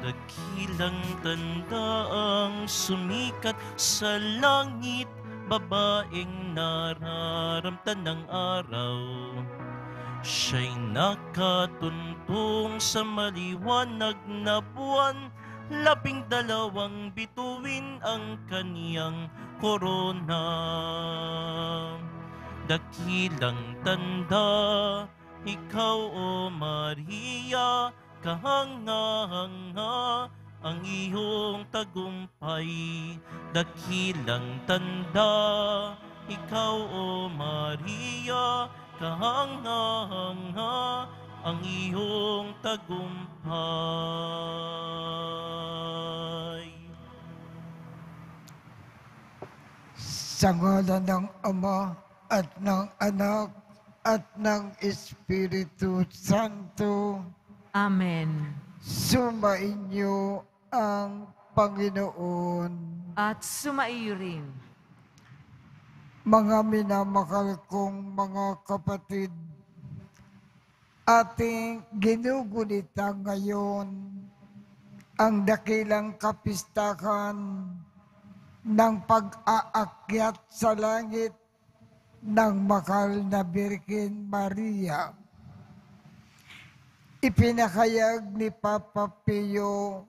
Dakilang tandaang sumikat sa langit, babaeng nararamtan ng araw. Siya'y nakatuntong sa maliwanag na buwan, 12 bituin ang kaniyang korona. Dakilang tanda, ikaw o Maria, kahanga-hanga ang iyong tagumpay. Dakilang tanda, ikaw o Maria, kahanga-hanga ang iyong tagumpay. Sa ngalan ng Ama at ng Anak at ng Espiritu Santo. Amen. Sumainyo ang Panginoon. At sumaiyo rin. Mga minamahal kong mga kapatid, ating ginugunita ngayon ang dakilang kapistahan ng pag-aakyat sa langit ng mahal na Birhen Maria. Ipinahayag ni Papa Pio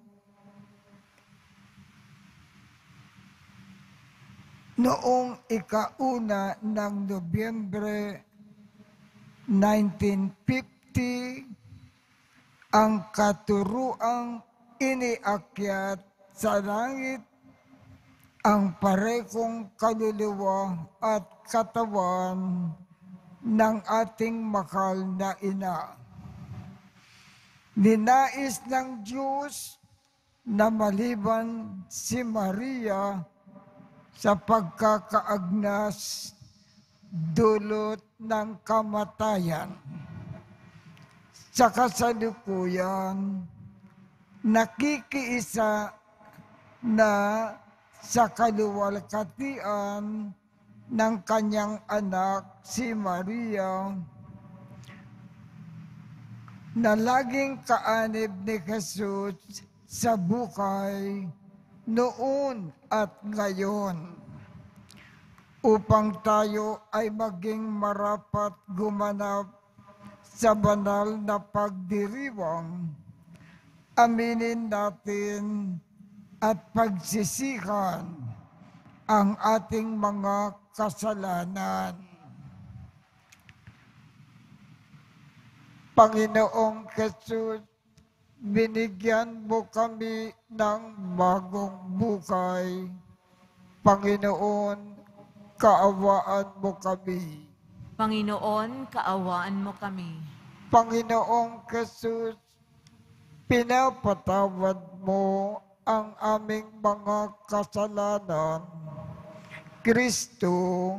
noong ika-1 ng Nobyembre 1950 ang katuruang iniakyat sa langit ang parehong kaluluwa at katawan ng ating mahal na ina. Ninais ng Diyos na maliban si Maria sa pagkakaagnas dulot ng kamatayan. Sa kasalukuyan, nakikiisa na sa kaluwalhatian ng kanyang anak si Maria, na laging kaanib ni Jesus sa buhay noon at ngayon, upang tayo ay maging marapat gumanap sa banal na pagdiriwang. Aminin natin at pagsisihan ang ating mga kasalanan. Panginoong Jesus, binigyan mo kami ng bagong buhay. Panginoon, kaawaan mo kami. Panginoon, kaawaan mo kami. Panginoong Jesus, pinapatawad mo ang aming mga kasalanan. Kristo,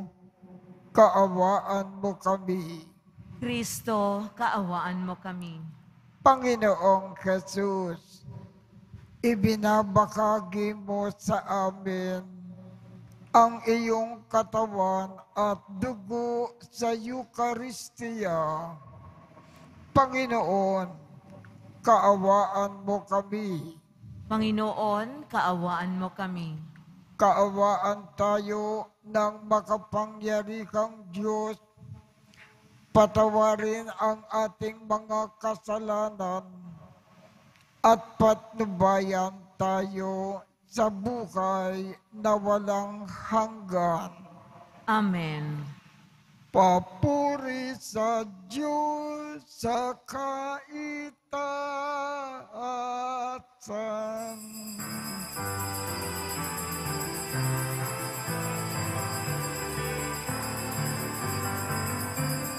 kaawaan mo kami. Kristo, kaawaan mo kami. Panginoong Jesus, ibinabahagi mo sa amin ang iyong katawan at dugo sa Eucharistia. Panginoon, kaawaan mo kami. Panginoon, kaawaan mo kami. Kaawaan tayo ng makapangyarihang Diyos. Patawarin ang ating mga kasalanan at patnubayan tayo sa buhay na walang hanggan. Amen. Papuri sa Diyos sa kaitaasan.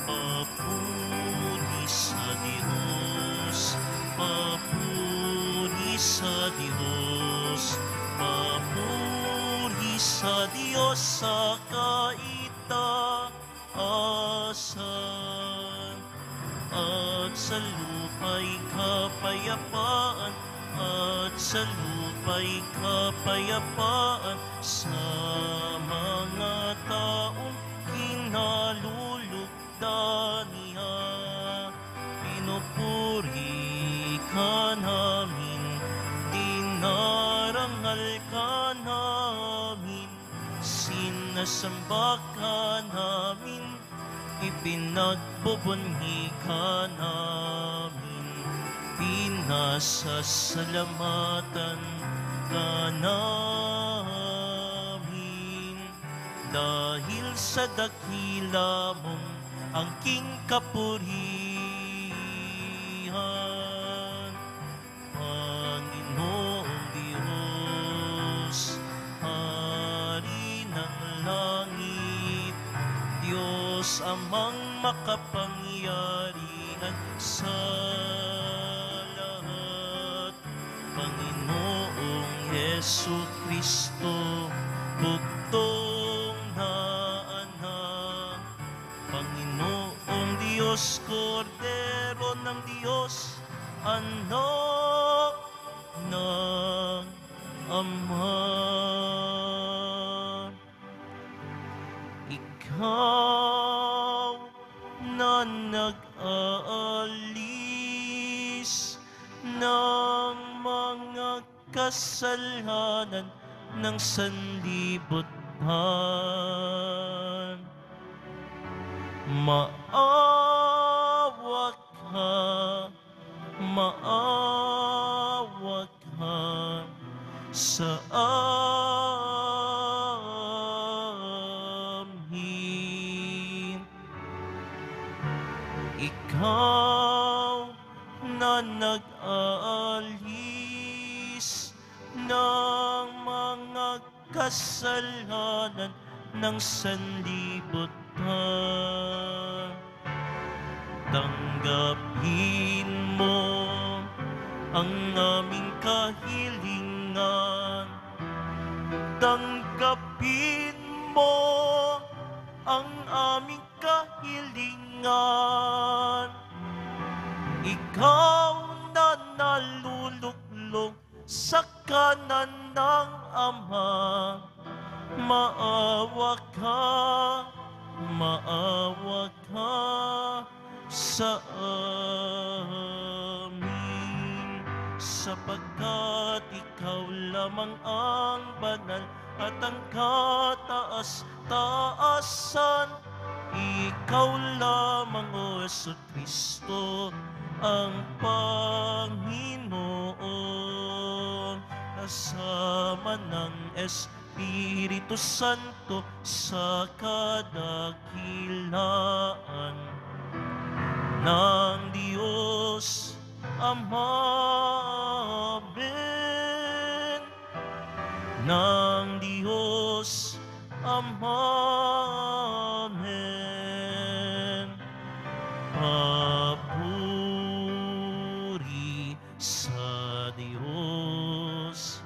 Papuri sa Diyos, papuri sa Diyos, papuri sa Diyos sa kaitaasan. At sa lupa'y kapayapaan, at sa lupa'y kapayapaan sa mga taong kinalulugdan niya. Pinupuri ka namin, Sinasamba ka namin, ipinagbubunyi ka namin, pinasasalamatan ka namin. Dahil sa dakila mong angking kapurihan, Panginoong Diyos, Hari ng langit, Diyos amang makapangyarihan sa lahat, Panginoong Yesu Kristo, bugtong na anak, Panginoong Diyos, Kordero ng Diyos, anak ng Ama. Ikaw na nag-aalis ng mga kasalanan ng sanlibutan, maawa ka sa amin. Ikaw na nag-aalis ng mga kasalanan ng sanlibutan, tanggapin mo ang aming kahilingan, tanggapin mo ang aming kahilingan. Ikaw na naluluklong sa kanan ng Ama, maawa ka sa amin, sapagkat ikaw lamang ang banal at ang kataas-taasan. Ikaw lamang, O Jesucristo, ang Panginoon, kasama ng Espiritu Santo sa kadakilaan ng Diyos Ama. Amen. Ng Diyos Ama. Amen. Papuri sa Diyos.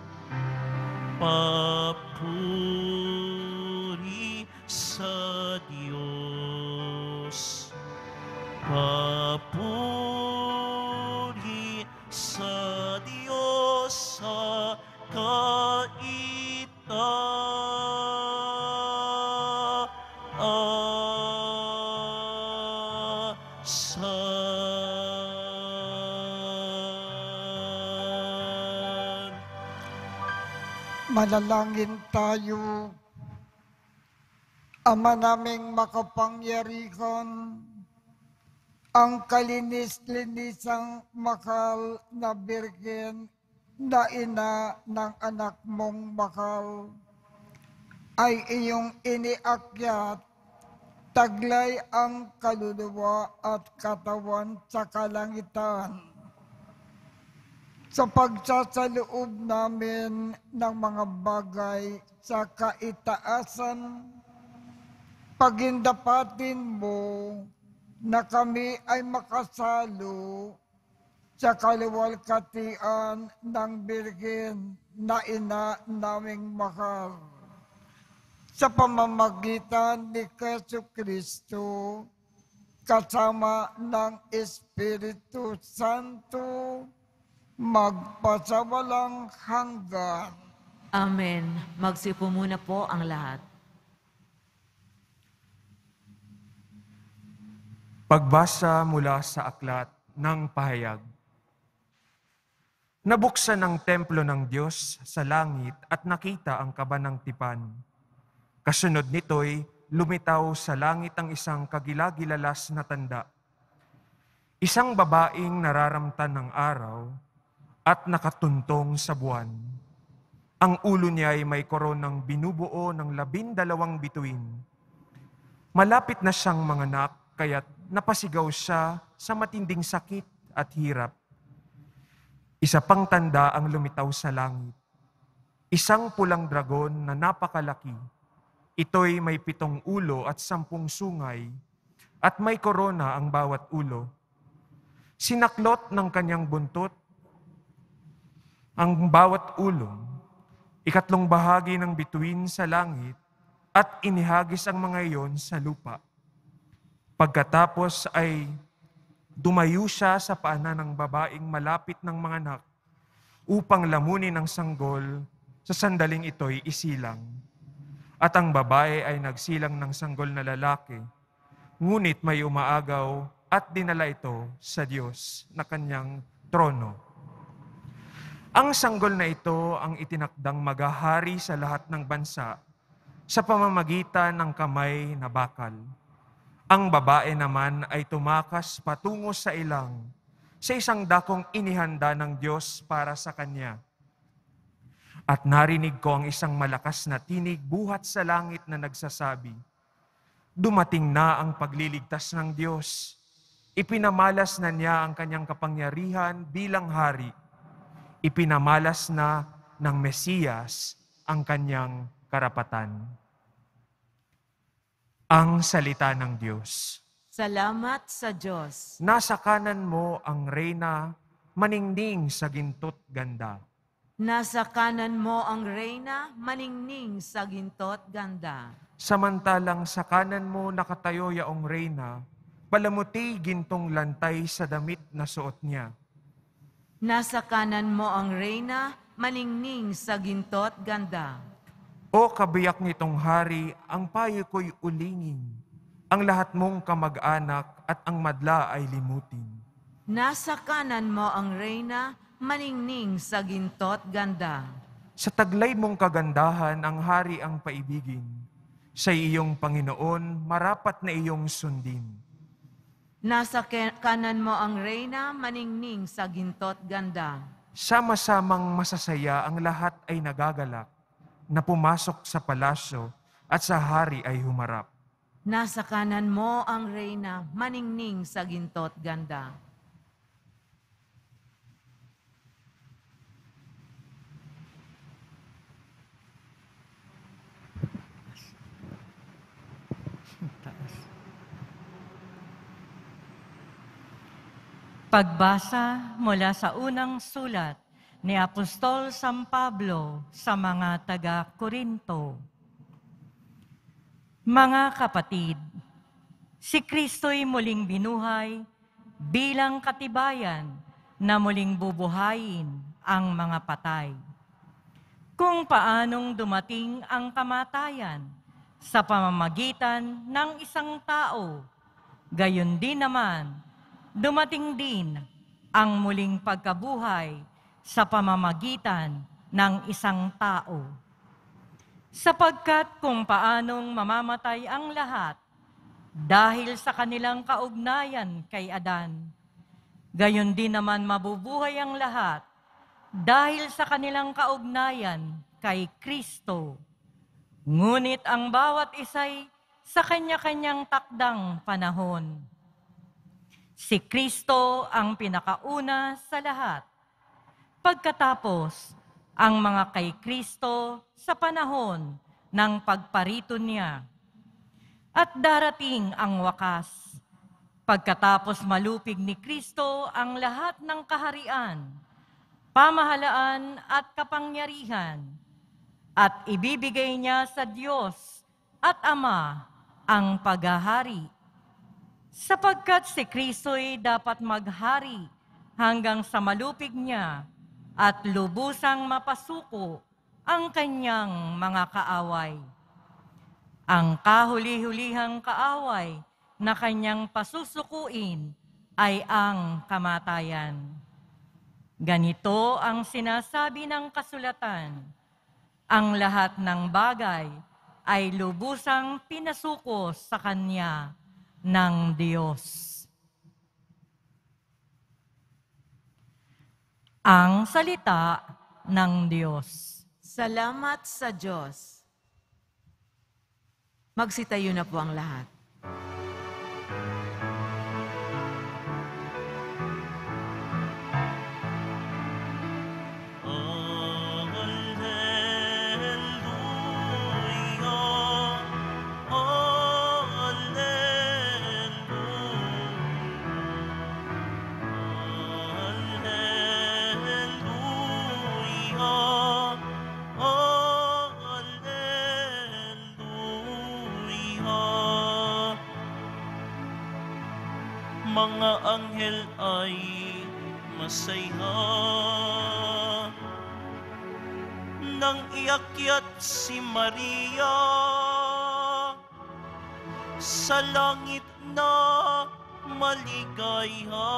Papuri sa Diyos. Papuri sa Diyos sa kaitaasan. Manalangin tayo. Ama naming makapangyarihan, ang kalinis-linisang makal na birhen na ina ng anak mong makal ay iyong iniakyat, taglay ang kaluluwa at katawan sa kalangitan. Sa pagsasaloob namin ng mga bagay sa kaitaasan, pagindapatin mo na kami ay makasalo sa kaluwalhatian ng Birhen na ina naming mahal. Sa pamamagitan ni Jesucristo, kasama ng Espiritu Santo, magpasawalang hanggan. Amen. Magsipo muna po ang lahat. Pagbasa mula sa aklat ng pahayag. Nabuksan ang templo ng Diyos sa langit at nakita ang kaba ng tipan. Kasunod nito'y lumitaw sa langit ang isang kagilagilalas na tanda. Isang babaeng nararamtan ng araw at nakatuntong sa buwan. Ang ulo niya ay may koronang binubuo ng 12 bituin. Malapit na siyang manganak, kaya't napasigaw siya sa matinding sakit at hirap. Isa pang tanda ang lumitaw sa langit. Isang pulang dragon na napakalaki. Ito'y may 7 ulo at 10 sungay, at may korona ang bawat ulo. Sinaklot ng kanyang buntot ang bawat ulo, 3 bahagi ng bituin sa langit, at inihagis ang mga iyon sa lupa. Pagkatapos ay dumayo siya sa paanan ng babaeng malapit ng manganak upang lamunin ang sanggol sa sandaling ito'y isilang. At ang babae ay nagsilang ng sanggol na lalaki, ngunit may umaagaw at dinala ito sa Diyos na kanyang trono. Ang sanggol na ito ang itinakdang maghahari sa lahat ng bansa sa pamamagitan ng kamay na bakal. Ang babae naman ay tumakas patungo sa ilang, sa isang dakong inihanda ng Diyos para sa kanya. At narinig ko ang isang malakas na tinig buhat sa langit na nagsasabi, "Dumating na ang pagliligtas ng Diyos. Ipinamalas na niya ang kanyang kapangyarihan bilang hari. Ipinamalas na ng Mesiyas ang kanyang karapatan." Ang salita ng Diyos. Salamat sa Diyos. Nasa kanan mo ang reyna, maningning sa ginto't ganda. Nasa kanan mo ang reyna, maningning sa ginto't ganda. Samantalang sa kanan mo nakatayo yaong reyna, palamuti gintong lantay sa damit na suot niya. Nasa kanan mo ang reyna, maningning sa ginto't ganda. O kabiyak nitong hari, ang payo ko'y ulingin. Ang lahat mong kamag-anak at ang madla ay limutin. Nasa kanan mo ang reyna, maningning sa ginto't ganda. Sa taglay mong kagandahan, ang hari ang paibigin. Sa iyong Panginoon, marapat na iyong sundin. Nasa kanan mo ang reyna, maningning sa ginto't ganda. Sama-samang masasaya ang lahat ay nagagalak, na pumasok sa palasyo at sa hari ay humarap. Nasa kanan mo ang reyna, maningning sa ginto't ganda. Pagbasa mula sa unang sulat ni Apostol San Pablo sa mga taga-Korinto. Mga kapatid, si Kristo'y muling binuhay bilang katibayan na muling bubuhayin ang mga patay. Kung paanong dumating ang kamatayan sa pamamagitan ng isang tao, gayon din naman, dumating din ang muling pagkabuhay sa pamamagitan ng isang tao. Sapagkat kung paanong mamamatay ang lahat dahil sa kanilang kaugnayan kay Adan, gayon din naman mabubuhay ang lahat dahil sa kanilang kaugnayan kay Kristo. Ngunit ang bawat isa'y sa kanya-kanyang takdang panahon. Si Kristo ang pinakauna sa lahat. Pagkatapos, ang mga kay Kristo sa panahon ng pagparito niya. At darating ang wakas. Pagkatapos malupig ni Kristo ang lahat ng kaharian, pamahalaan at kapangyarihan, at ibibigay niya sa Diyos at Ama ang paghahari. Sapagkat si Kristo'y dapat maghari hanggang sa malupig niya at lubusang mapasuko ang kanyang mga kaaway. Ang kahuli-hulihang kaaway na kanyang pasusukuin ay ang kamatayan. Ganito ang sinasabi ng kasulatan, ang lahat ng bagay ay lubusang pinasuko sa kanya ng Diyos. Ang salita ng Diyos. Salamat sa Diyos. Magsitayo na po ang lahat. Mga anghel ay masaya nang iakyat si Maria sa langit na maligaya.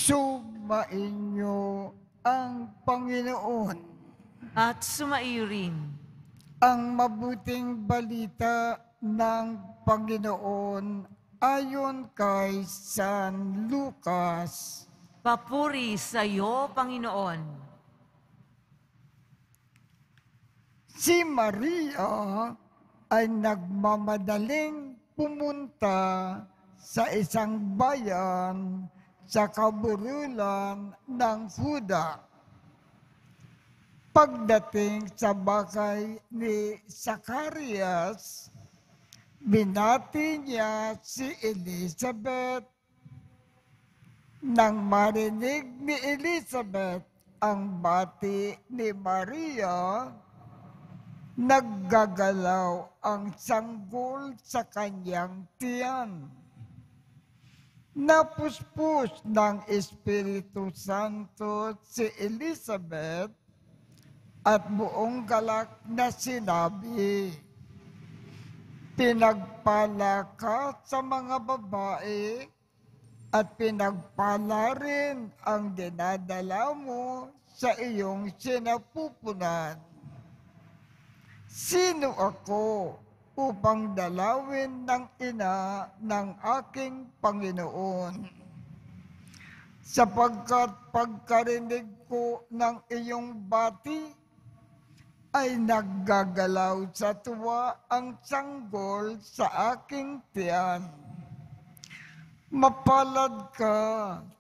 Sumainyo ang Panginoon. At sumaiyo rin Ang mabuting balita ng Panginoon ayon kay San Lucas. papuri sa iyo, Panginoon. Si Maria ay nagmamadaling pumunta sa isang bayan sa kaburulan ng Huda. Pagdating sa bahay ni Zacarias, binati niya si Elizabeth. Nang marinig ni Elizabeth ang bati ni Maria, naggagalaw ang sanggol sa kanyang tiyan. Napuspos ng Espiritu Santo si Elizabeth at buong galak na sinabi, "Pinagpala ka sa mga babae at pinagpala rin ang dinadala mo sa iyong sinapupunan. Sino ako upang dalawin ng ina ng aking Panginoon? Sapagkat pagkarinig ko ng iyong bati, ay naggagalaw sa tuwa ang sanggol sa aking tiyan. Mapalad ka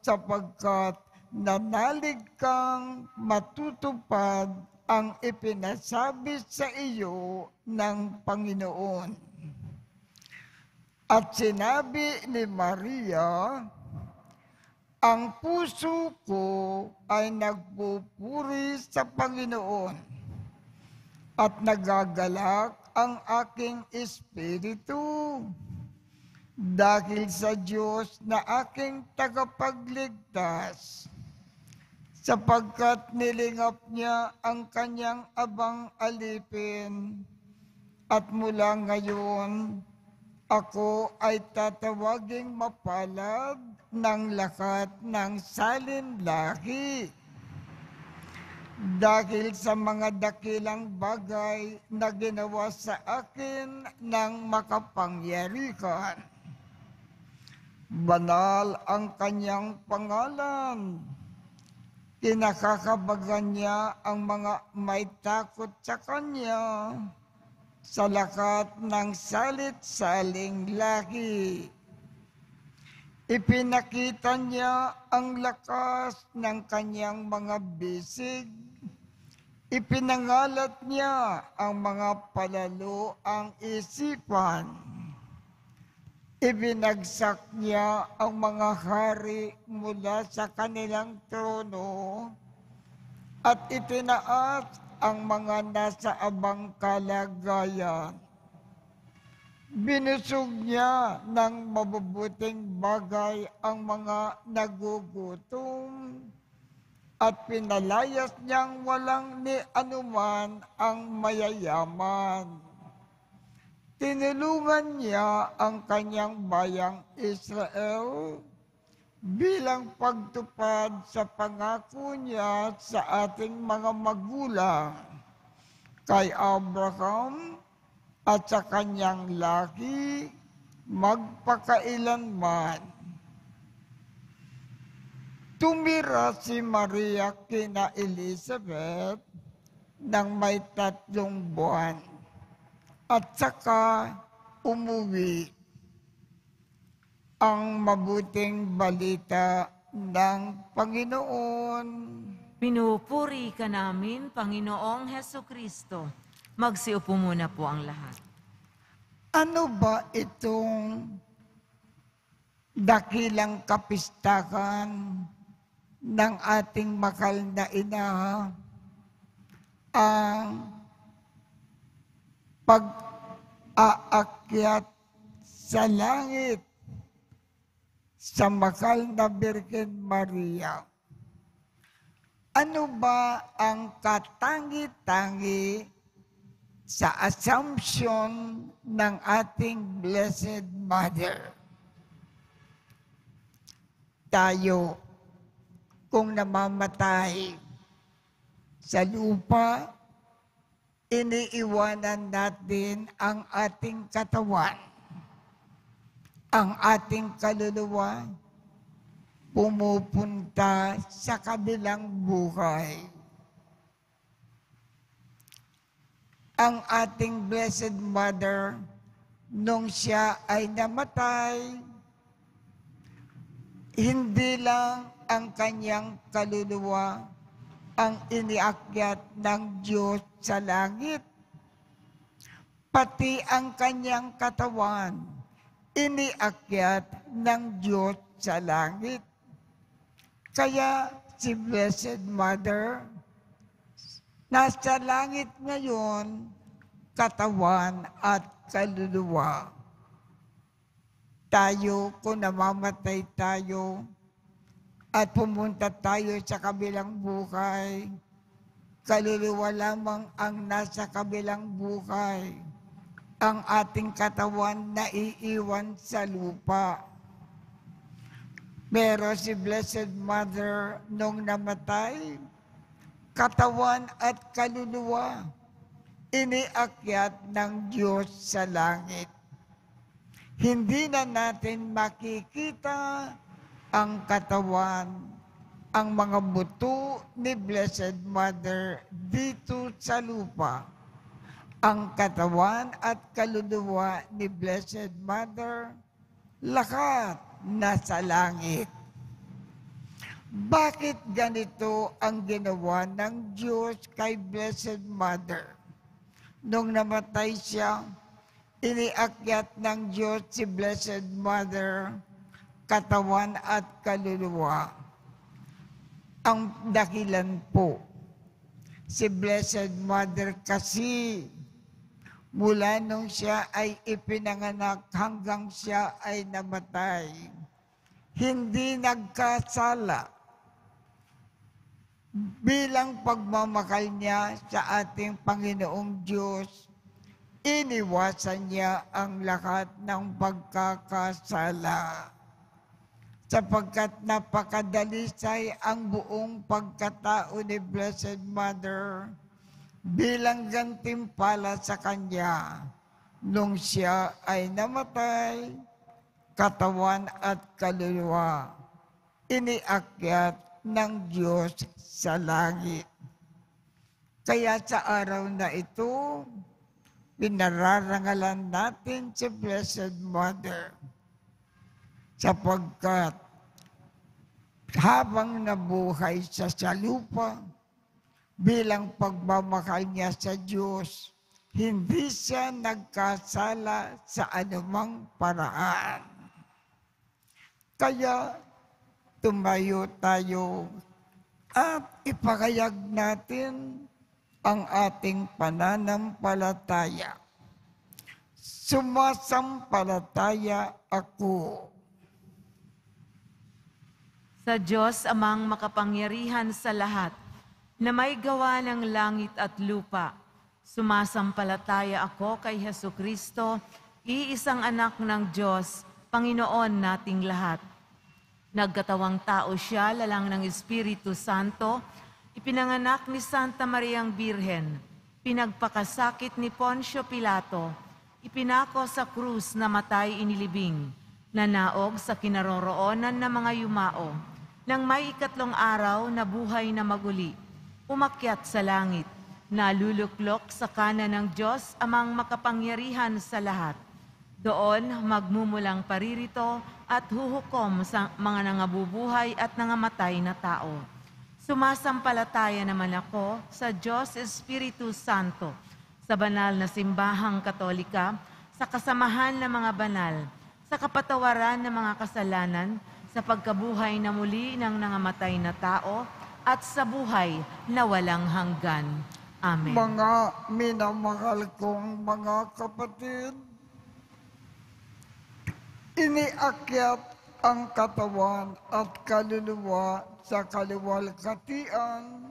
sapagkat nanalig kang matutupad ang ipinasabi sa iyo ng Panginoon." At sinabi ni Maria, "Ang puso ko ay nagpupuri sa Panginoon at nagagalak ang aking espiritu dahil sa Diyos na aking tagapagligtas, sapagkat nilingap niya ang kanyang abang alipin, at mula ngayon, ako ay tatawaging mapalad ng lahat ng salinlahi. Dahil sa mga dakilang bagay na ginawa sa akin ng makapangyarihan. Banal ang kanyang pangalan. Kinakakabagan niya ang mga may takot sa kanya sa lahat ng salit-saling lahi. Ipinakita niya ang lakas ng kanyang mga bisig. Ipinangalat niya ang mga palalo ang isipan. Ibinagsak niya ang mga hari mula sa kanilang trono at itinaas ang mga nasa abang kalagayan. Binusog niya ng mabubuting bagay ang mga nagugutom at pinalayas niyang walang ni anuman ang mayayaman. Tinulungan niya ang kanyang bayang Israel bilang pagtupad sa pangako niya sa ating mga magulang, kay Abraham at sa kanyang laki magpakailanman. Tumira si Maria kina Elizabeth nang may 3 buwan at saka umuwi. Ang mabuting balita ng Panginoon. Pinupuri ka namin, Panginoong Heso Kristo. Magsiupo muna po ang lahat. Ano ba itong dakilang kapistakan ng ating mahal na ina? Ang pag-aakyat sa langit sa mahal na Birhen Maria. Ano ba ang katangi-tangi sa assumption ng ating Blessed Mother? Tayo, kung namamatay sa lupa, iniiwanan natin ang ating katawan. Ang ating kaluluwa pumupunta sa kabilang buhay. Ang ating Blessed Mother, nung siya ay namatay, hindi lang ang kanyang kaluluwa ang iniakyat ng Diyos sa langit, pati ang kanyang katawan iniakyat ng Diyos sa langit. Kaya si Blessed Mother, nasa langit ngayon, katawan at kaluluwa. Tayo, kung namamatay tayo at pumunta tayo sa kabilang buhay, kaluluwa lamang ang nasa kabilang buhay. Ang ating katawan na iiwan sa lupa. Pero si Blessed Mother, nung namatay, katawan at kaluluwa, iniakyat ng Diyos sa langit. Hindi na natin makikita ang katawan, ang mga buto ni Blessed Mother dito sa lupa. Ang katawan at kaluluwa ni Blessed Mother, lahat nasa langit. Bakit ganito ang ginawa ng Diyos kay Blessed Mother? Nung namatay siya, iniakyat ng Diyos si Blessed Mother, katawan at kaluluwa. Ang dahilan po, si Blessed Mother kasi mula nung siya ay ipinanganak hanggang siya ay namatay, hindi nagkasala. Bilang pagmamahal niya sa ating Panginoong Diyos, iniwasan niya ang lahat ng pagkakasala. Sapagkat napakadalisay ang buong pagkatao ni Blessed Mother, bilang gantimpala sa kanya, nung siya ay namatay, katawan at kaluluwa, iniakyat ng Diyos sa langit. Kaya sa araw na ito, pinararangalan natin si Blessed Mother, sapagkat habang nabuhay siya sa lupa, bilang pagmamahal niya sa Diyos, hindi siya nagkasala sa anumang paraan. Kaya tumayo tayo at ipakayag natin ang ating pananampalataya. sumasampalataya ako Sa Diyos amang makapangyarihan sa lahat, na may gawa ng langit at lupa, sumasampalataya ako kay Hesukristo, iisang anak ng Diyos, Panginoon nating lahat. Nagkatawang tao siya, lalang ng Espiritu Santo, ipinanganak ni Santa Mariang Birhen, pinagpakasakit ni Poncio Pilato, ipinako sa krus na matay inilibing, nanaog sa kinaroroonan ng mga yumao, nang may ikatlong araw na buhay na maguli, umakyat sa langit, naluluklok sa kanan ng Diyos amang makapangyarihan sa lahat. Doon magmumulang paririto at huhukom sa mga nangabubuhay at nangamatay na tao. Sumasampalataya naman ako sa Diyos Espiritu Santo, sa banal na simbahang katolika, sa kasamahan ng mga banal, sa kapatawaran ng mga kasalanan, sa pagkabuhay na muli ng nangamatay na tao, at sa buhay na walang hanggan. Amen. Mga minamahal kong mga kapatid, iniakyat ang katawan at kaluluwa sa kaluwalhatian.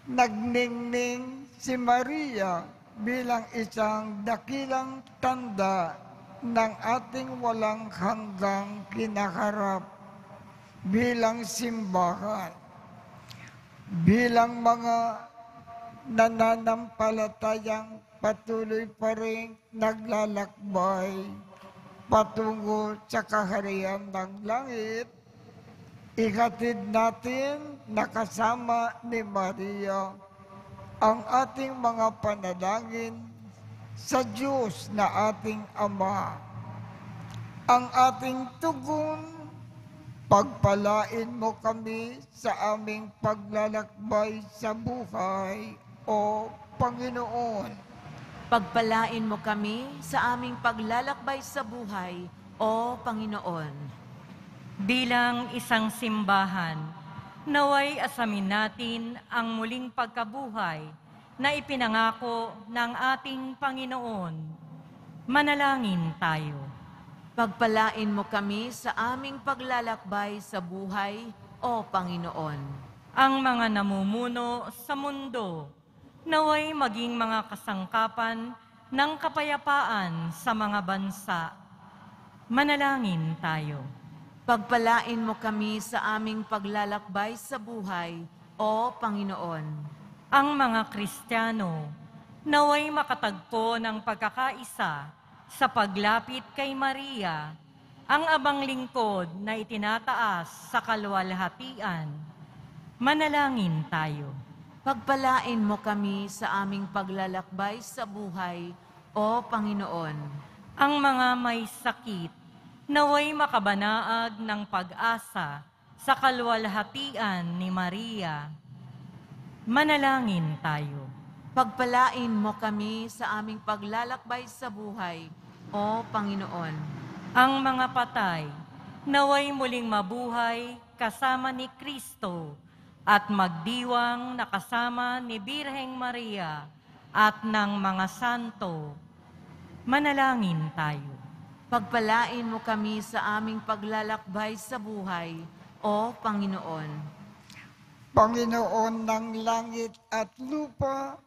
Nagningning si Maria bilang isang dakilang tanda ng ating walang hanggang kinaharap bilang simbahan. Bilang mga nananampalatayang patuloy pa rin naglalakbay patungo sa kaharian ng langit, ihatid natin na kasama ni Maria ang ating mga panalangin sa Diyos na ating Ama. Ang ating tugon, pagpalain mo kami sa aming paglalakbay sa buhay, O Panginoon. Pagpalain mo kami sa aming paglalakbay sa buhay, O Panginoon. Bilang isang simbahan, naway asamin natin ang muling pagkabuhay na ipinangako ng ating Panginoon. Manalangin tayo. Pagpalain mo kami sa aming paglalakbay sa buhay, O Panginoon. Ang mga namumuno sa mundo, naway maging mga kasangkapan ng kapayapaan sa mga bansa. Manalangin tayo. Pagpalain mo kami sa aming paglalakbay sa buhay, O Panginoon. Ang mga Kristiyano, naway makatagpo ng pagkakaisa sa paglapit kay Maria, ang abang lingkod na itinataas sa kaluwalhatian. Manalangin tayo. Pagpalain mo kami sa aming paglalakbay sa buhay, O Panginoon. Ang mga may sakit, naway makabanaag ng pag-asa sa kaluwalhatian ni Maria. Manalangin tayo. Pagpalain mo kami sa aming paglalakbay sa buhay, O Panginoon. Ang mga patay, naway muling mabuhay kasama ni Kristo at magdiwang na kasama ni Birheng Maria at ng mga santo. Manalangin tayo. Pagpalain mo kami sa aming paglalakbay sa buhay, O Panginoon. Panginoon ng langit at lupa,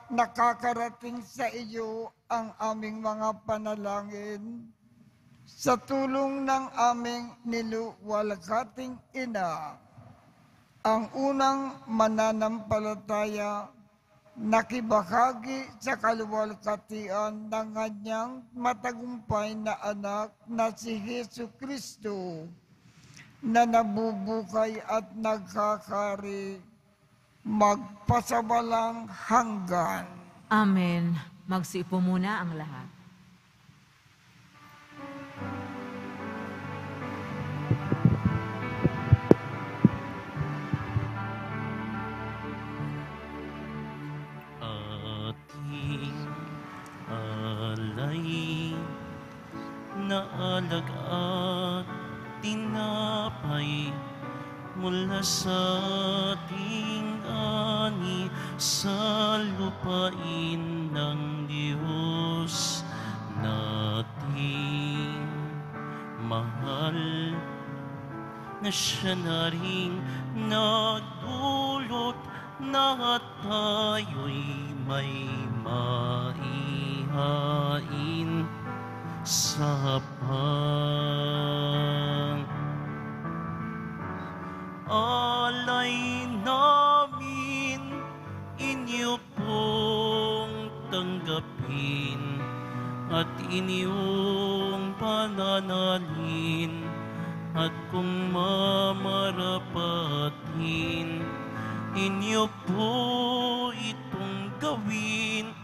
nakakarating sa iyo ang aming mga panalangin sa tulong ng aming niluwalhating ina. Ang unang mananampalataya, nakibahagi sa kaluwalhatian ng kanyang matagumpay na anak na si Hesukristo, na nabubuhay at nagkakari magpasawalang hanggan. Amen. Magsiupo muna ang lahat. Ating alay na alag-at tinapay mula sa ating ani sa lupain ng Diyos nating mahal, na siya na rin nagdulot na tayo'y may maihain sa alay namin, inyo pong tanggapin at inyong pananalin, at kung mamarapatin, inyo po itong gawin,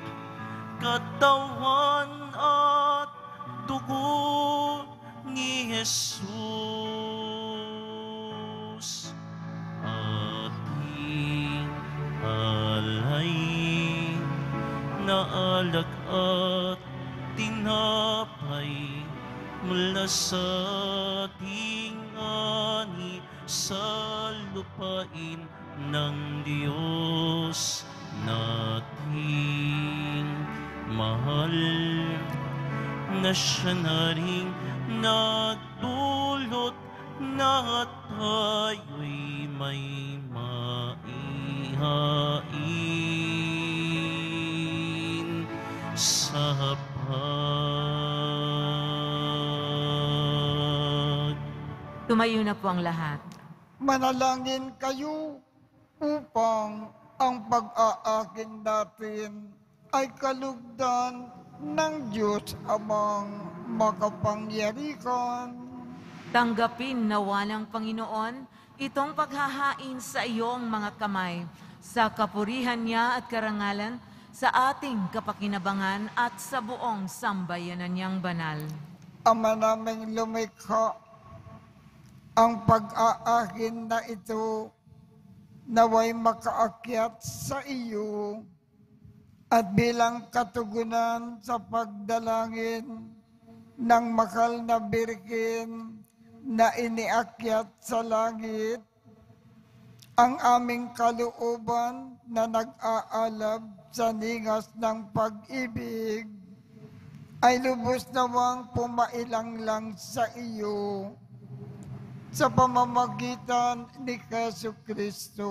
katawan at dugo ni Jesus, ating alay na alak at tinapay mula sa ating ani sa lupain ng Diyos nating mahal, na siya na rin nagdulot na tayo'y may maihain sa Tumayo na po ang lahat. Manalangin kayo upang ang pag-aakin natin ay kalugdan ng Diyos amang makapangyarihan. Tanggapin nawa ng Panginoon itong paghahain sa iyong mga kamay, sa kapurihan niya at karangalan, sa ating kapakinabangan at sa buong sambayanan niyang banal. Ama naming lumikha, ang pag-aakin na ito naway makaakyat sa iyo at bilang katugunan sa pagdalangin ng mahal na birhen na iniakyat sa langit, ang aming kalooban na nag-aalab sa ningas ng pag-ibig ay lubos nawang pumailang sa iyo sa pamamagitan ni Jesucristo,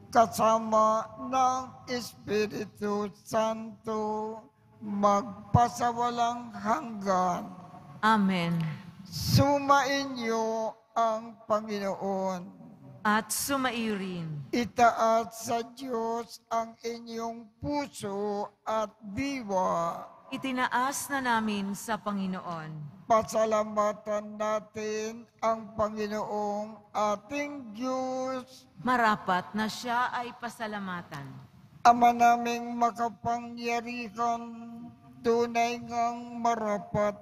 kasama ng Espiritu Santo, magpasawalang hanggan. Amen. Sumainyo ang Panginoon. At sumaiyo rin. Itaas sa Diyos ang inyong puso at diwa. Itinaas na namin sa Panginoon. Pasalamatan natin ang Panginoong ating Diyos. Marapat na siya ay pasalamatan. Ama naming makapangyarihan, tunay ngang marapat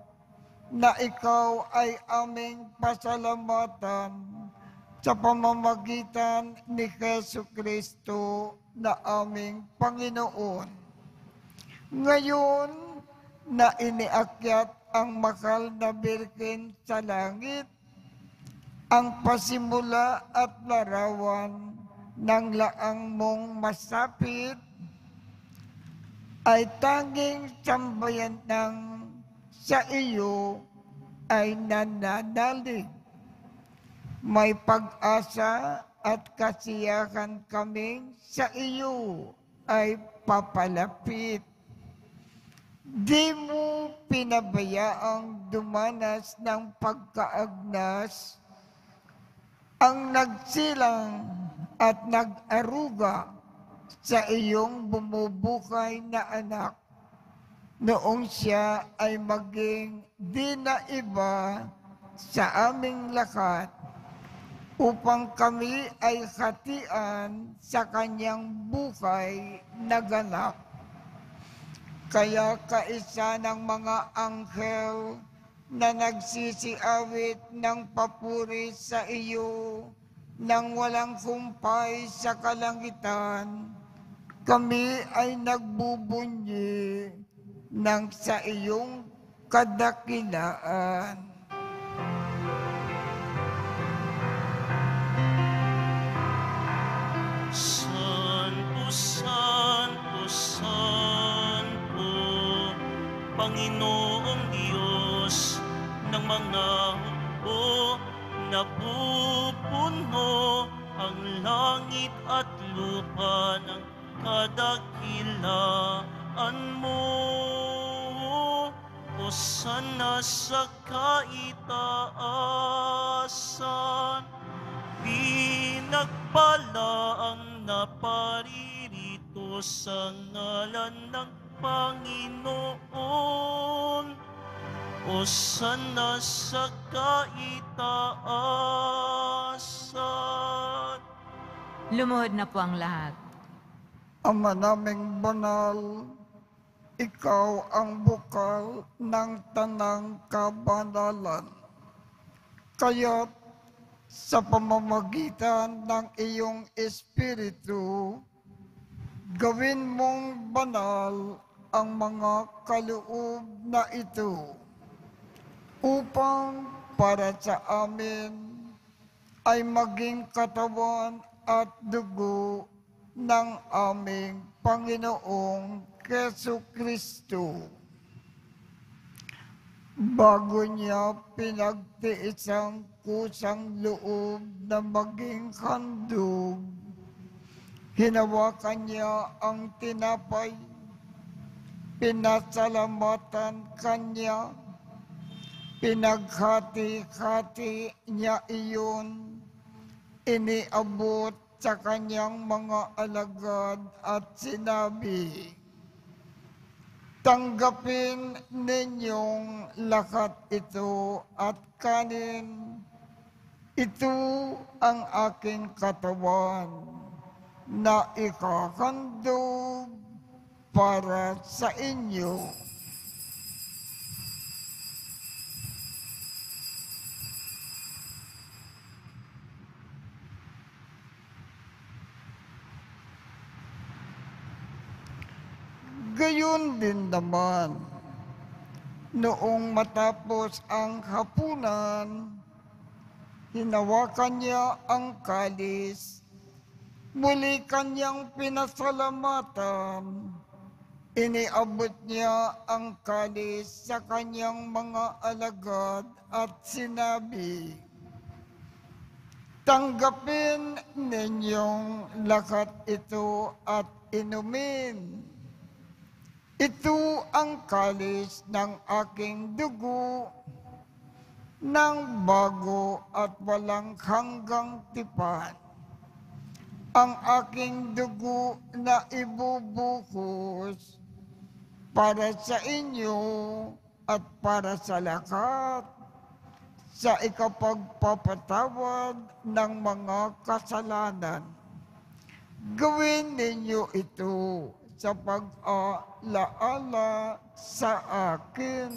na ikaw ay aming pasalamatan sa pamamagitan ni Jesucristo na aming Panginoon. Ngayon na iniakyat ang mahal na birhen sa langit, ang pasimula at larawan ng laang mong masapit ay tanging sambayan ng sa iyo ay nananalig. May pag-asa at kasiyahan kaming sa iyo ay papalapit. Di mo pinabayaang dumanas ng pagkaagnas ang nagsilang at nag-aruga sa iyong bumubuhay na anak noong siya ay maging di na iba sa aming lahat upang kami ay hatian sa kanyang buhay na ganap. Kaya kaisa ng mga anghel na nagsisiawit ng papuri sa iyo nang walang kumpay sa kalangitan, kami ay nagbubunyi ng sa iyong kadakilaan. Santo, Santo, Santo, Panginoong Diyos ng mga hukbo, napupuno ang langit at lupa ng kadakilaan mo. Hosana sa kaitaasan, pinagpala ang naparirito sa ngalan ng Panginoon. Hosana sa kaitaasan. Lumuhod na po ang lahat. Ama naming banal, ikaw ang bukal ng tanang kabanalan. Kaya't sa pamamagitan ng iyong Espiritu, gawin mong banal ang mga kaloob na ito, upang para sa amin ay maging katawan at dugo ng aming Panginoong Jesucristo. Bago niya pinagtiis ang kusang loob na maging handog, hinawakan niya ang tinapay, pinasalamatan kanya, pinaghati-hati niya iyon, iniabot sa kanyang mga alagad at sinabi, "Tanggapin ninyong lahat ito at kanin. Ito ang aking katawan na ikahandog para sa inyo." Gayon din naman, noong matapos ang hapunan, hinawakan niya ang kalis, muli kanyang pinasalamatan, iniabot niya ang kalis sa kanyang mga alagad at sinabi, "Tanggapin ninyong lahat ito at inumin. Ito ang kalis ng aking dugo, ng bago at walang hanggang tipan. Ang aking dugo na ibubuhos para sa inyo at para sa lahat, sa ikapagpapatawad ng mga kasalanan. Gawin ninyo ito sa pag-alaala sa akin."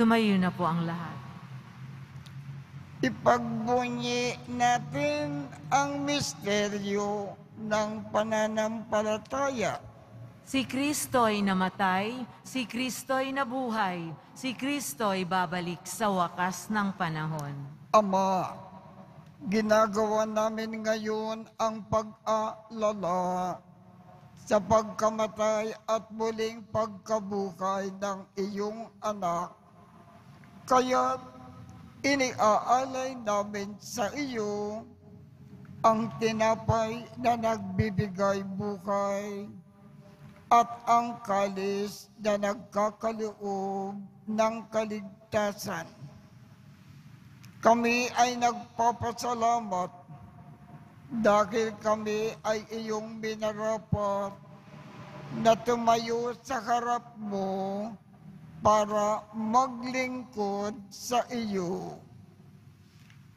Tumayo na po ang lahat. Ipagbunyi natin ang misteryo ng pananampalataya. Si Kristo'y namatay, si Kristo'y nabuhay, si Kristo'y babalik sa wakas ng panahon. Ama, ginagawa namin ngayon ang pag-alala sa pagkamatay at muling pagkabuhay ng iyong anak. Kaya iniaalay namin sa iyo ang tinapay na nagbibigay buhay at ang kalis na nagkakaloob ng kaligtasan. Kami ay nagpapasalamat dahil kami ay iyong minarapat na tumayo sa harap mo para maglingkod sa iyo.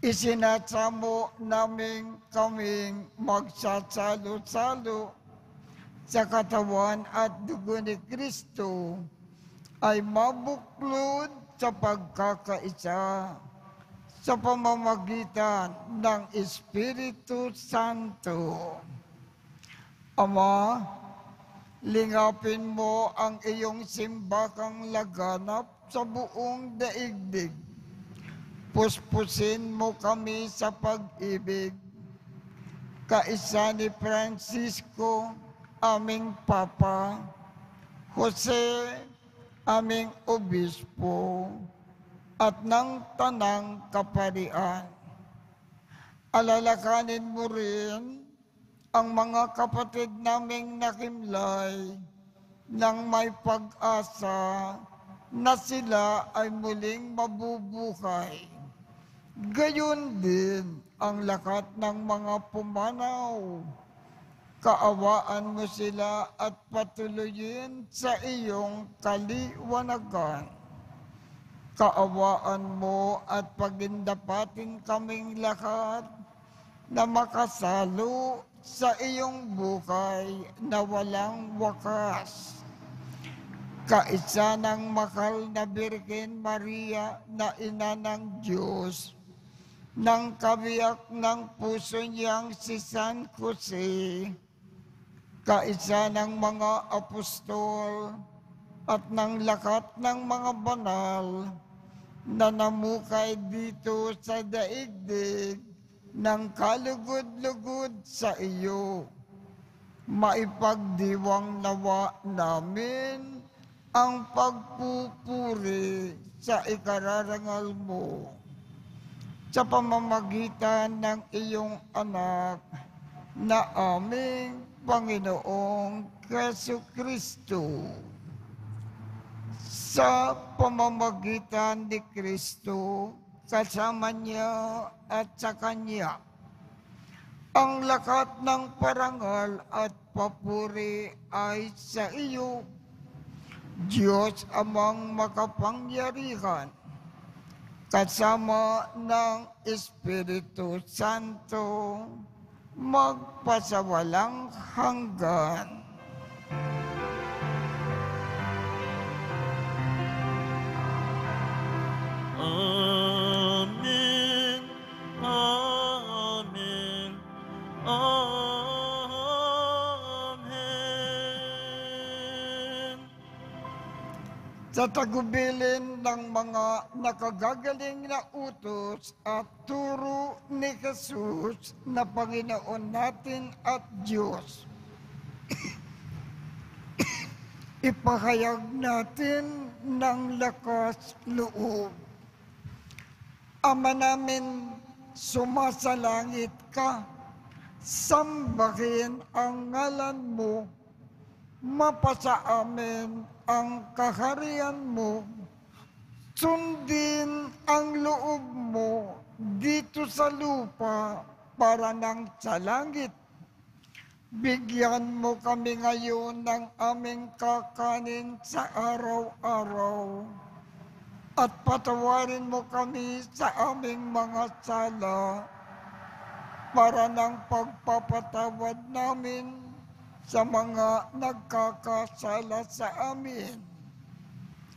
Isinasamo namin kaming magsasalo-salo sa katawan at dugo ni Kristo ay mabuklod sa pagkakaisa sa pamamagitan ng Espiritu Santo. Ama, lingapin mo ang iyong simbakang laganap sa buong daigdig Puspusin mo kami sa pag-ibig. Kaisa ni Francisco, aming Papa, Jose, aming Obispo, at ng Tanang Kaparian. Alalakanin mo rin ang mga kapatid naming nakimlay ng may pag-asa na sila ay muling mabubuhay. Gayon din ang lakat ng mga pumanaw. Kaawaan mo sila at patuloyin sa iyong kaliwanagan. Kaawaan mo at pagindapatin kaming lahat na makasalo sa iyong buhay na walang wakas. Kaisa ng mahal na Birhen Maria na ina ng Diyos, ng kabiyak ng puso niyang si San Jose, kaisa ng mga apostol at ng lakat ng mga banal na namukay dito sa daigdig ng kalugod-lugod sa iyo. Maipagdiwang nawa namin ang pagpupuri sa ikararangal mo sa pamamagitan ng iyong anak na aming Panginoong Jesucristo. Sa pamamagitan ni Kristo, kasama niya at sa Kanya, ang lakat ng parangal at papuri ay sa iyo, Diyos amang makapangyarihan, kasama ng Espiritu Santo, magpasawalang hanggan. Amen. Amen. Amen. Sa tagubilin ng mga nakagagaling na utos at turo ni Jesus na Panginoon natin at Diyos, ipahayag natin ng lakas loob. Ama namin, sumasalangit ka, sambahin ang ngalan mo, mapasa amin ang kaharian mo, sundin ang loob mo dito sa lupa para nang sa langit. Bigyan mo kami ngayon ng aming kakanin sa araw-araw at patawarin mo kami sa aming mga sala para ng pagpapatawad namin sa mga nagkakasala sa amin.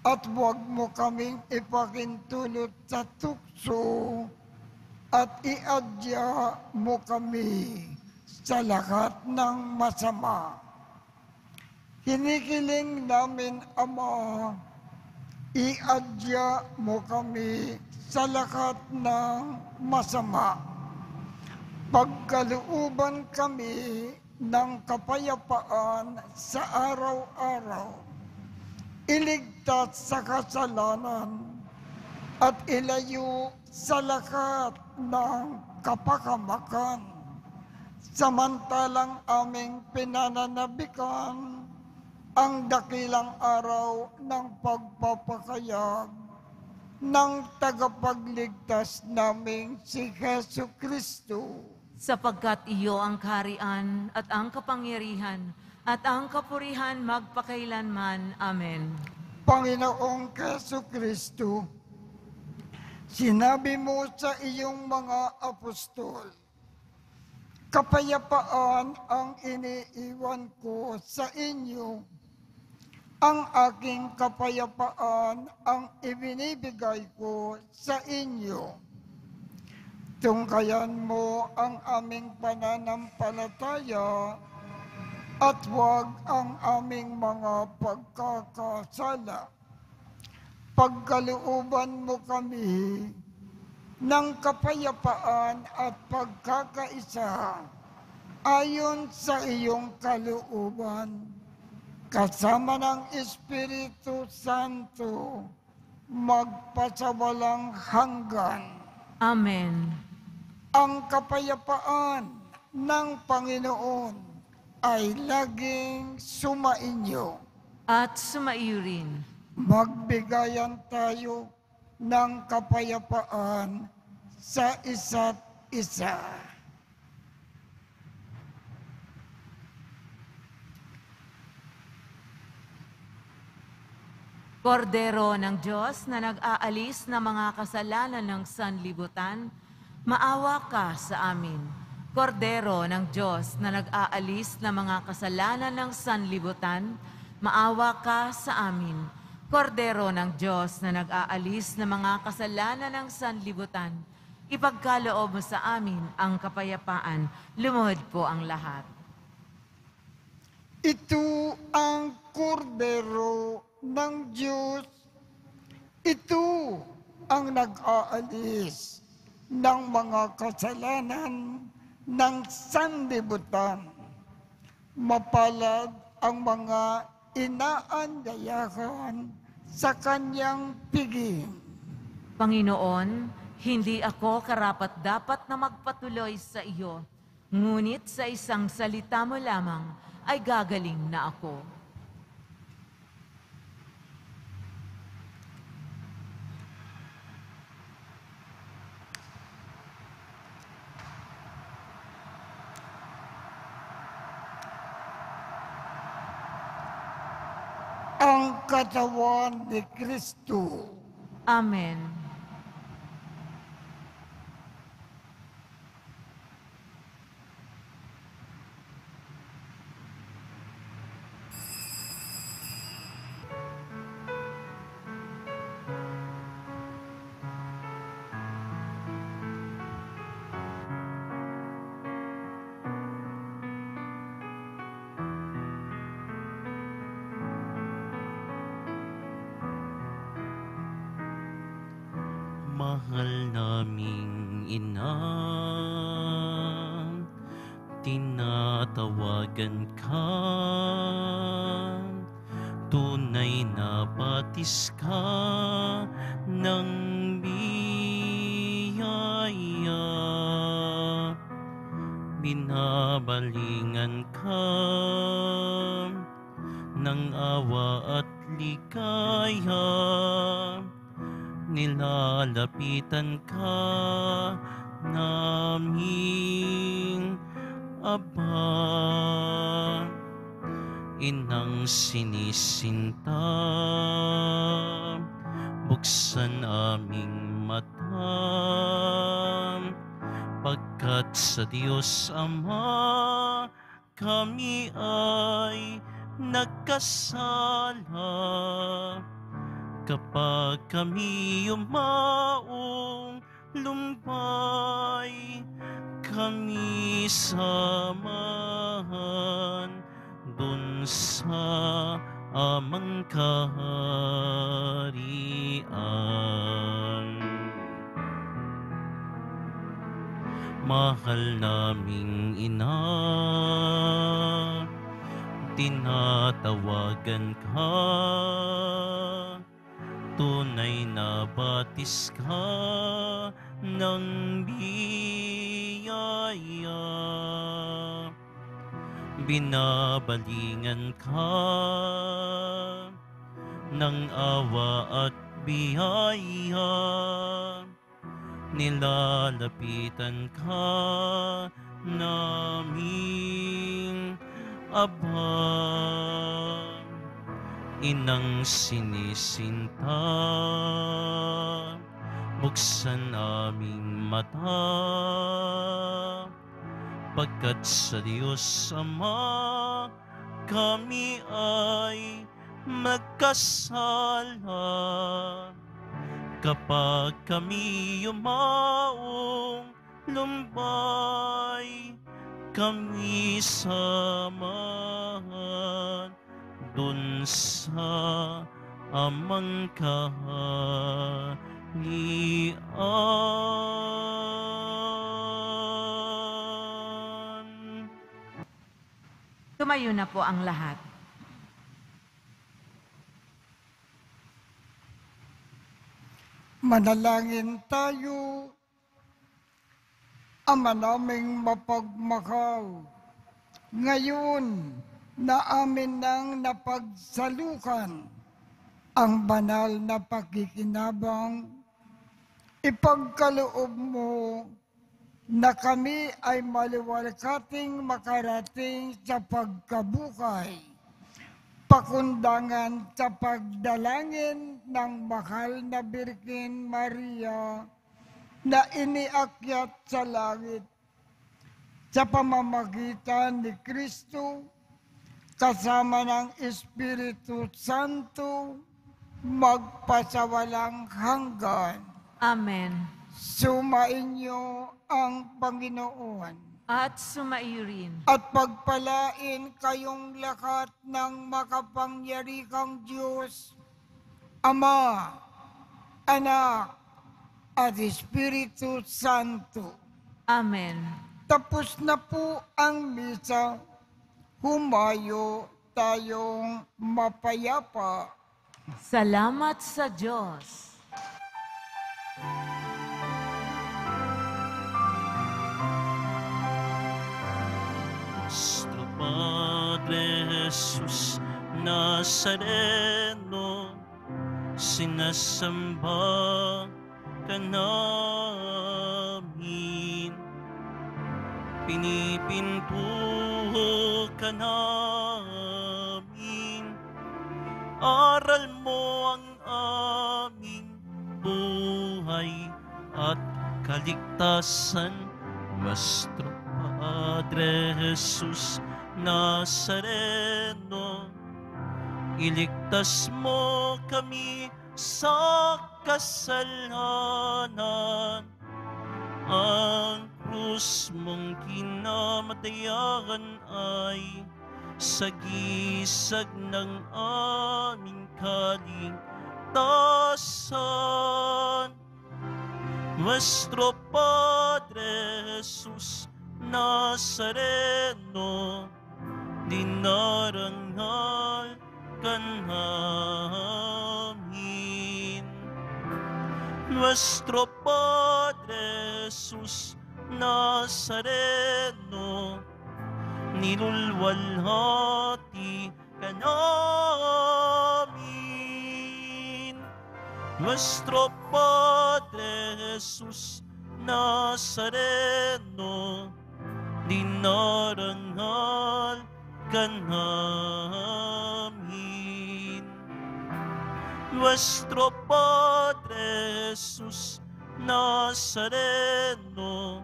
At huwag mo kaming ipakintulot sa tukso at iadya mo kami sa lahat ng masama. Hinikiling namin, Ama, iadya mo kami sa lahat ng masama. Pagkalooban kami ng kapayapaan sa araw-araw, iligtas sa kasalanan at ilayo sa lahat ng kapakamakan. Samantalang aming pinananabikan ang dakilang araw ng pagpapakayag ng tagapagligtas naming si Jesu Kristo. Sapagkat iyo ang kaharian at ang kapangyarihan at ang kapurihan magpakailanman. Amen. Panginoong Jesu Kristo, sinabi mo sa iyong mga apostol, kapayapaan ang iniiwan ko sa inyo. Ang aking kapayapaan ang ibinibigay ko sa inyo. Tungkayan mo ang aming pananampalataya at huwag ang aming mga pagkakasala. Pagkalooban mo kami ng kapayapaan at pagkakaisa ayon sa iyong kalooban, kasama ng Espiritu Santo, magpasawalang hanggan. Amen. Ang kapayapaan ng Panginoon ay laging sumainyo. At sumaiyo rin. Magbigayan tayo ng kapayapaan sa isa't isa. Kordero ng Diyos na nag-aalis ng mga kasalanan ng sanlibutan, maawa ka sa amin. Kordero ng Diyos na nag-aalis ng mga kasalanan ng sanlibutan, maawa ka sa amin. Kordero ng Diyos na nag-aalis ng mga kasalanan ng sanlibutan, ipagkaloob mo sa amin ang kapayapaan. Lumuhod po ang lahat. Ito ang kordero ng Diyos. Ito ang nag-aalis ng mga kasalanan ng sanlibutan. Mapalad ang mga inaanyayahan sa kanyang piging. Panginoon, hindi ako karapat-dapat na magpatuloy sa iyo, ngunit sa isang salita mo lamang ay gagaling na ako. Ang katawan ni Kristo. Amen. Mahal naming Ina, tinatawagan ka, tunay na batis ka ng biyaya, binabalingan ka ng awa at ligaya, nilalapitan ka naming Aba, Inang sinisinta, buksan aming mata, pagkat sa Diyos Ama kami ay nagkasala. Kapag kami yumaong lumbay, kami samahan dun sa amang kaharian. Mahal naming Ina, tinatawagan ka, tunay na batis ka ng biyaya, binabalingan ka ng awa at biyaya, nilalapitan ka naming Aba, Inang sinisinta, buksan aming mata, pagkat sa Diyos Ama kami ay magkasala. Kapag kami yumaong lumbay, kami samahan dun sa amang kaharian. Tumayo na po ang lahat. Manalangin tayo. Ama naming mapagmahal, ngayon na amin nang napagsalukan ang banal na pakikinabang, ipagkaloob mo na kami ay maliwalkating makarating sa pagkabuhay, pakundangan sa pagdalangin ng mahal na Birhen Maria na iniakyat sa langit sa pamamagitan ni Kristo kasama ng Espiritu Santo magpasawalang hanggan. Amen. Sumainyo ang Panginoon At sumaiyo rin. at pagpalain kayong lahat ng makapangyarihang Diyos, Ama, Anak, at Espiritu Santo. Amen. Tapos na po ang misa. Humayo tayong mapayapa. Salamat sa Diyos. Nuestro Padre Jesus Nazareno, sinasamba ka namin, pinipinto ka namin, aral mo ang aming buhay at kaligtasan. Nuestro Padre Jesus Nazareno, iligtas mo kami sa kasalanan. Ang krus mong kinamatayan ay sagisag ng aming kaligtasan. Nuestro Padre Jesus Nazareno, dinarangal ka namin. Nuestro Padre Jesus Nazareno, nilulwalhati ka namin. Nuestro Padre Jesus Nazareno, dinarangal ka namin. Nuestro Padre Jesus Nazareno,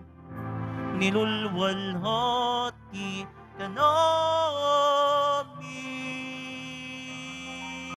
nilulwalhati ka namin.